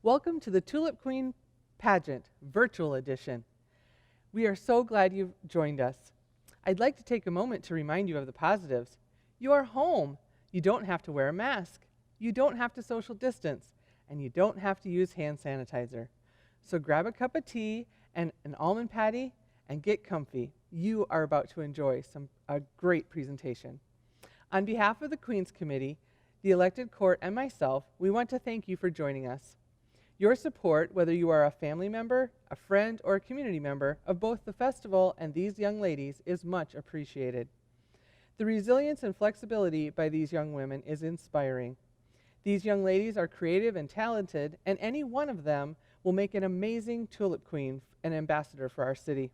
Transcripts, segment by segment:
Welcome to the Tulip Queen Pageant Virtual Edition. We are so glad you've joined us. I'd like to take a moment to remind you of the positives. You are home. You don't have to wear a mask. You don't have to social distance. And you don't have to use hand sanitizer. So grab a cup of tea and an almond patty and get comfy. You are about to enjoy a great presentation. On behalf of the Queen's Committee, the elected court, and myself, we want to thank you for joining us. Your support, whether you are a family member, a friend, or a community member of both the festival and these young ladies, is much appreciated. The resilience and flexibility by these young women is inspiring. These young ladies are creative and talented, and any one of them will make an amazing Tulip Queen and ambassador for our city.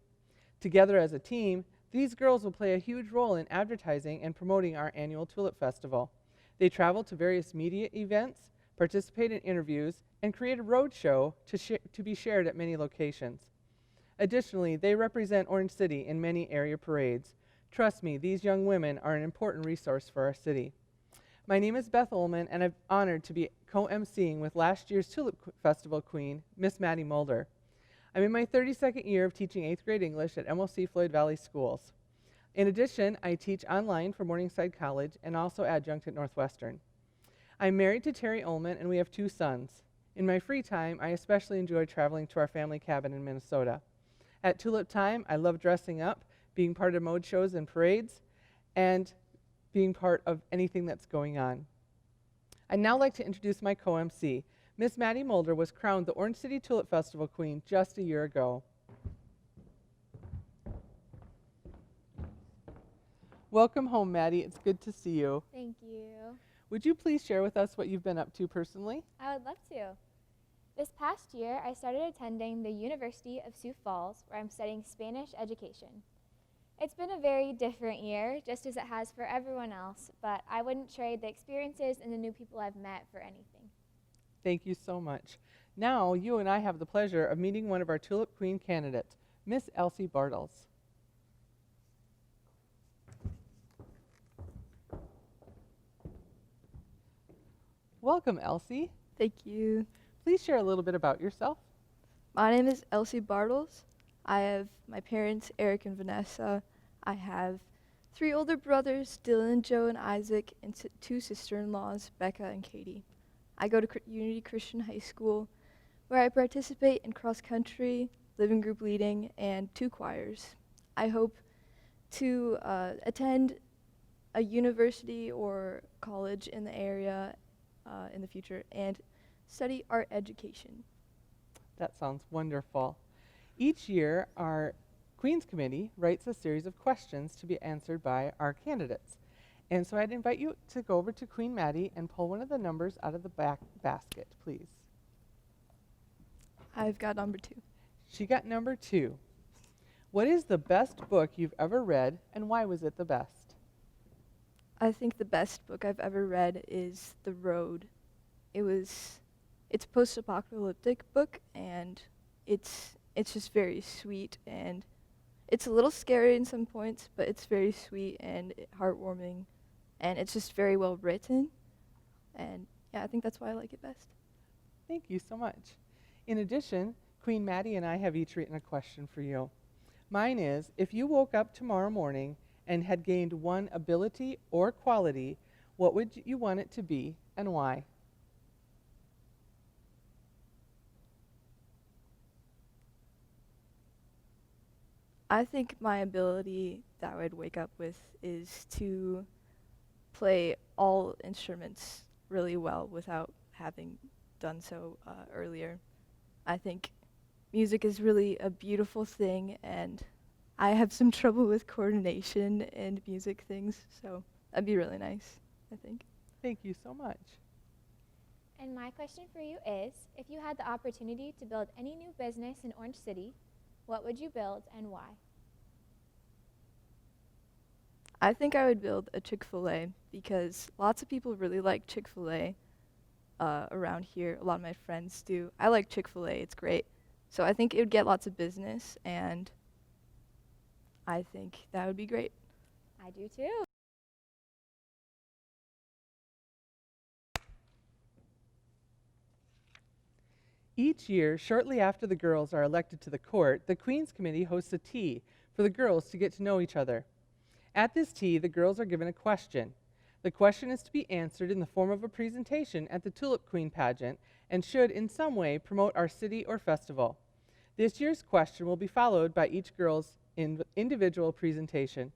Together as a team, these girls will play a huge role in advertising and promoting our annual Tulip Festival. They travel to various media events, participate in interviews, and create a road show to be shared at many locations. Additionally, they represent Orange City in many area parades. Trust me, these young women are an important resource for our city. My name is Beth Ullman, and I'm honored to be co-emceeing with last year's Tulip Festival Queen, Miss Maddie Mulder. I'm in my 32nd year of teaching 8th grade English at MLC Floyd Valley Schools. In addition, I teach online for Morningside College and also adjunct at Northwestern. I'm married to Terry Ullman, and we have 2 sons. In my free time, I especially enjoy traveling to our family cabin in Minnesota. At Tulip Time, I love dressing up, being part of mode shows and parades, and being part of anything that's going on. I'd now like to introduce my co-MC. Miss Maddie Mulder was crowned the Orange City Tulip Festival Queen just a year ago. Welcome home, Maddie. It's good to see you. Thank you. Would you please share with us what you've been up to personally? I would love to. This past year, I started attending the University of Sioux Falls, where I'm studying Spanish education. It's been a very different year, just as it has for everyone else, but I wouldn't trade the experiences and the new people I've met for anything. Thank you so much. Now, you and I have the pleasure of meeting one of our Tulip Queen candidates, Miss Elsie Bartels. Welcome, Elsie. Thank you. Please share a little bit about yourself. My name is Elsie Bartels. I have my parents, Eric and Vanessa. I have 3 older brothers, Dylan, Joe, and Isaac, and 2 sister-in-laws, Becca and Katie. I go to Unity Christian High School, where I participate in cross-country, living group leading, and 2 choirs. I hope to attend a university or college in the area in the future and study art education. That sounds wonderful. Each year, our Queen's Committee writes a series of questions to be answered by our candidates. And so I'd invite you to go over to Queen Maddie and pull one of the numbers out of the back basket, please. I've got number 2. She got number 2. What is the best book you've ever read, and why was it the best? I think the best book I've ever read is The Road. It's a post-apocalyptic book, and it's just very sweet, and it's a little scary in some points, but it's very sweet and heartwarming, and it's just very well written, and yeah, I think that's why I like it best. Thank you so much. In addition, Queen Maddie and I have each written a question for you. Mine is, if you woke up tomorrow morning and had gained one ability or quality, what would you want it to be and why? I think my ability that I would wake up with is to play all instruments really well without having done so earlier. I think music is really a beautiful thing, and I have some trouble with coordination and music things, so that'd be really nice, I think. Thank you so much. And my question for you is, if you had the opportunity to build any new business in Orange City, what would you build and why? I think I would build a Chick-fil-A because lots of people really like Chick-fil-A around here. A lot of my friends do. I like Chick-fil-A. It's great. So I think it would get lots of business, and I think that would be great. I do too. Each year, shortly after the girls are elected to the court, the Queen's Committee hosts a tea for the girls to get to know each other. At this tea, the girls are given a question. The question is to be answered in the form of a presentation at the Tulip Queen pageant and should in some way promote our city or festival. This year's question will be followed by each girl's individual presentation.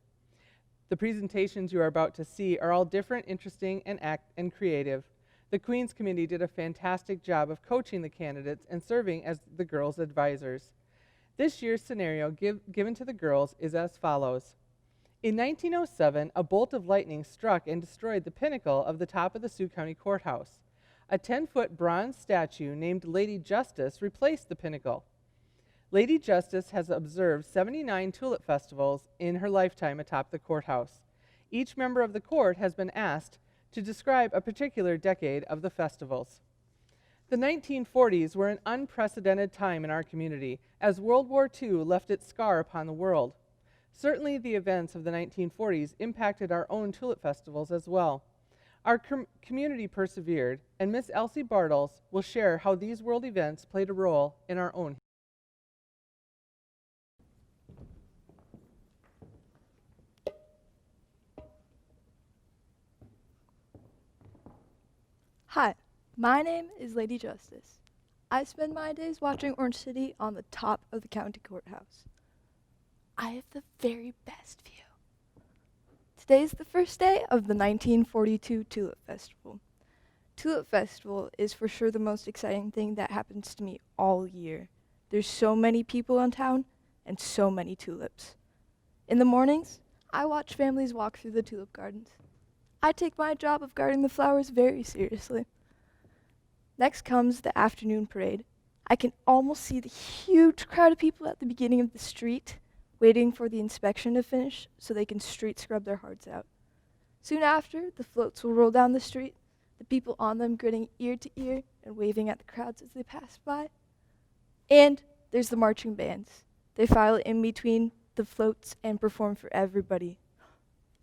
The presentations you are about to see are all different, interesting, and creative. The Queen's Committee did a fantastic job of coaching the candidates and serving as the girls' advisors. This year's scenario given to the girls is as follows. In 1907, a bolt of lightning struck and destroyed the pinnacle of the top of the Sioux County Courthouse. A 10-foot bronze statue named Lady Justice replaced the pinnacle. Lady Justice has observed 79 tulip festivals in her lifetime atop the courthouse. Each member of the court has been asked to describe a particular decade of the festivals. The 1940s were an unprecedented time in our community as World War II left its scar upon the world. Certainly the events of the 1940s impacted our own tulip festivals as well. Our community persevered, and Miss Elsie Bartels will share how these world events played a role in our own. Hi, my name is Lady Justice. I spend my days watching Orange City on the top of the county courthouse. I have the very best view. Today's the first day of the 1942 Tulip Festival. Tulip Festival is for sure the most exciting thing that happens to me all year. There's so many people in town and so many tulips. In the mornings, I watch families walk through the tulip gardens. I take my job of guarding the flowers very seriously. Next comes the afternoon parade. I can almost see the huge crowd of people at the beginning of the street, waiting for the inspection to finish so they can street scrub their hearts out. Soon after, the floats will roll down the street, the people on them grinning ear to ear and waving at the crowds as they pass by. And there's the marching bands. They file in between the floats and perform for everybody.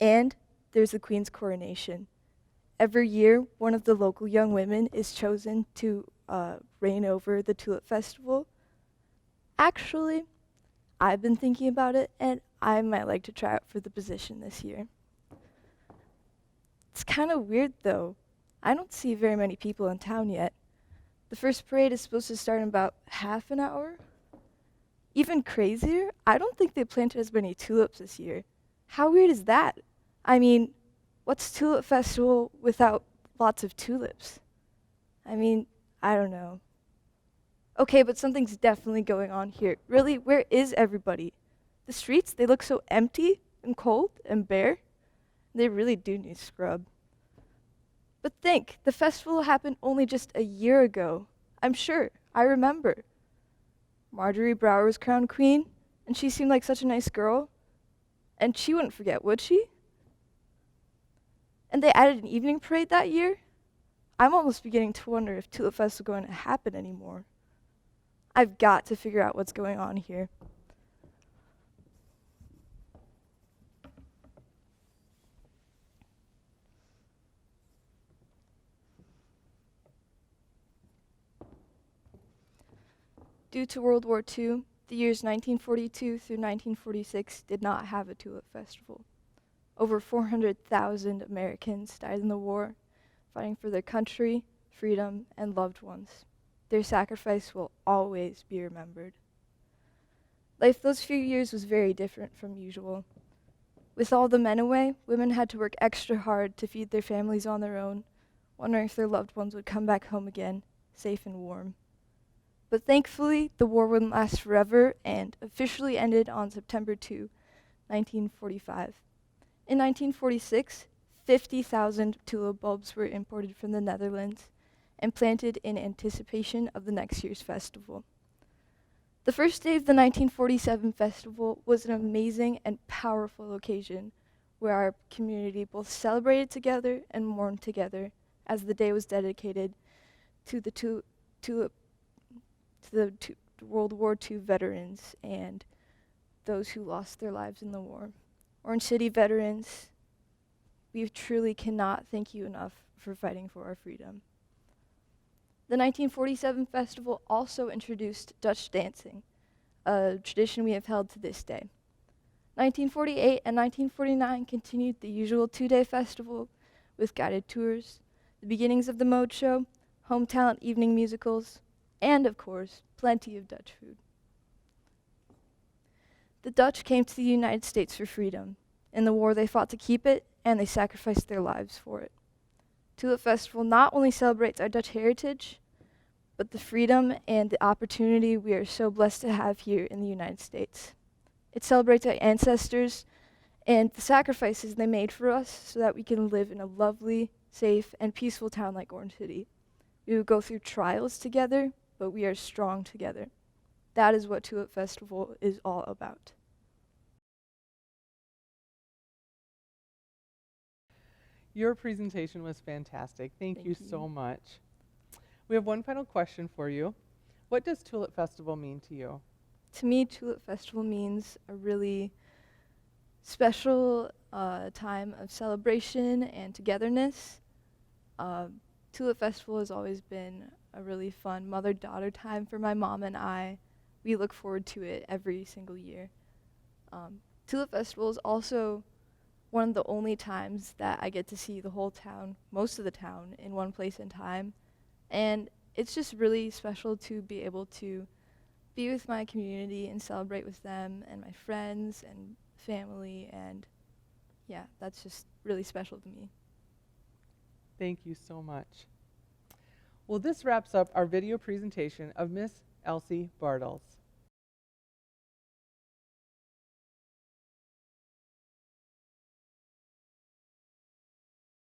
And there's the Queen's coronation. Every year, one of the local young women is chosen to reign over the Tulip Festival. Actually, I've been thinking about it, and I might like to try out for the position this year. It's kind of weird, though. I don't see very many people in town yet. The first parade is supposed to start in about half an hour. Even crazier, I don't think they planted as many tulips this year. How weird is that? I mean, what's Tulip Festival without lots of tulips? I mean, I don't know. Okay, but something's definitely going on here. Really, where is everybody? The streets, they look so empty and cold and bare. They really do need scrub. But think, the festival happened only just a year ago. I'm sure, I remember. Marjorie Brower was crowned queen, and she seemed like such a nice girl. And she wouldn't forget, would she? And they added an evening parade that year? I'm almost beginning to wonder if Tulip Fest is going to happen anymore. I've got to figure out what's going on here. Due to World War II, the years 1942 through 1946 did not have a Tulip Festival. Over 400,000 Americans died in the war, fighting for their country, freedom, and loved ones. Their sacrifice will always be remembered. Life those few years was very different from usual. With all the men away, women had to work extra hard to feed their families on their own, wondering if their loved ones would come back home again, safe and warm. But thankfully, the war wouldn't last forever and officially ended on September 2, 1945. In 1946, 50,000 tulip bulbs were imported from the Netherlands and planted in anticipation of the next year's festival. The first day of the 1947 festival was an amazing and powerful occasion where our community both celebrated together and mourned together as the day was dedicated to the World War II veterans and those who lost their lives in the war. Orange City veterans, we truly cannot thank you enough for fighting for our freedom. The 1947 festival also introduced Dutch dancing, a tradition we have held to this day. 1948 and 1949 continued the usual two-day festival with guided tours, the beginnings of the mode show, home talent evening musicals, and of course, plenty of Dutch food. The Dutch came to the United States for freedom. In the war, they fought to keep it, and they sacrificed their lives for it. Tulip Festival not only celebrates our Dutch heritage, but the freedom and the opportunity we are so blessed to have here in the United States. It celebrates our ancestors and the sacrifices they made for us so that we can live in a lovely, safe, and peaceful town like Orange City. We would go through trials together, but we are strong together. That is what Tulip Festival is all about. Your presentation was fantastic. Thank you so much. We have one final question for you. What does Tulip Festival mean to you? To me, Tulip Festival means a really special time of celebration and togetherness. Tulip Festival has always been a really fun mother-daughter time for my mom and I. We look forward to it every single year. Tulip Festival is also one of the only times that I get to see the whole town, most of the town, in one place in time. And it's just really special to be able to be with my community and celebrate with them and my friends and family, and yeah, that's just really special to me. Thank you so much. Well, this wraps up our video presentation of Miss Elsie Bartels.